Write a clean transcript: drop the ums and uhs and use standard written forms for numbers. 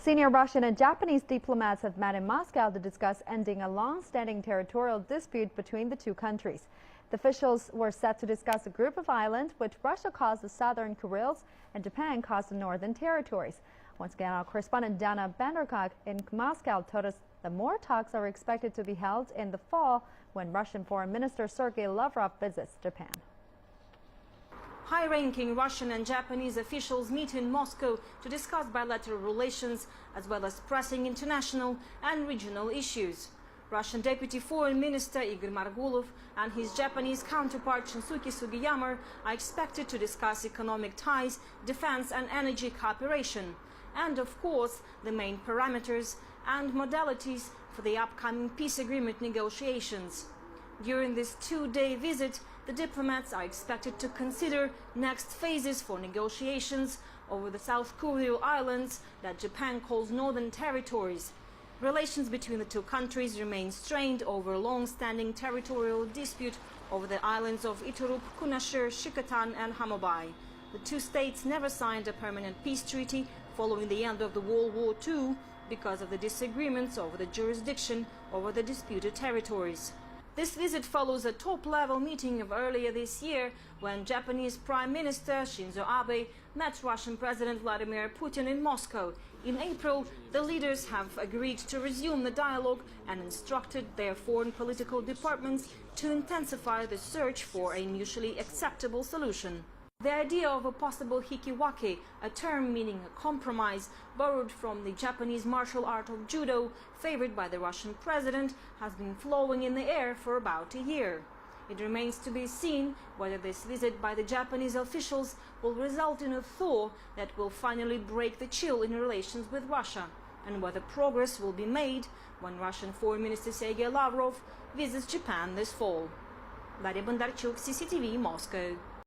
Senior Russian and Japanese diplomats have met in Moscow to discuss ending a long-standing territorial dispute between the two countries. The officials were set to discuss a group of islands which Russia calls the Southern Kurils and Japan calls the Northern Territories. Once again, our correspondent Dana Banderkak in Moscow told us that more talks are expected to be held in the fall when Russian Foreign Minister Sergei Lavrov visits Japan. High-ranking Russian and Japanese officials meet in Moscow to discuss bilateral relations as well as pressing international and regional issues. Russian Deputy Foreign Minister Igor Margulov and his Japanese counterpart Shinsuke Sugiyama are expected to discuss economic ties, defense and energy cooperation, and of course the main parameters and modalities for the upcoming peace agreement negotiations. During this two-day visit, the diplomats are expected to consider next phases for negotiations over the South Kuril Islands that Japan calls Northern Territories. Relations between the two countries remain strained over a long-standing territorial dispute over the islands of Iturup, Kunashir, Shikotan and Hamobai. The two states never signed a permanent peace treaty following the end of the World War II because of the disagreements over the jurisdiction over the disputed territories. This visit follows a top-level meeting of earlier this year when Japanese Prime Minister Shinzo Abe met Russian President Vladimir Putin in Moscow. In April, the leaders have agreed to resume the dialogue and instructed their foreign political departments to intensify the search for a mutually acceptable solution. The idea of a possible hikiwake, a term meaning a compromise, borrowed from the Japanese martial art of judo, favored by the Russian president, has been flowing in the air for about a year. It remains to be seen whether this visit by the Japanese officials will result in a thaw that will finally break the chill in relations with Russia, and whether progress will be made when Russian Foreign Minister Sergei Lavrov visits Japan this fall. Daria Bondarchuk, CCTV, Moscow.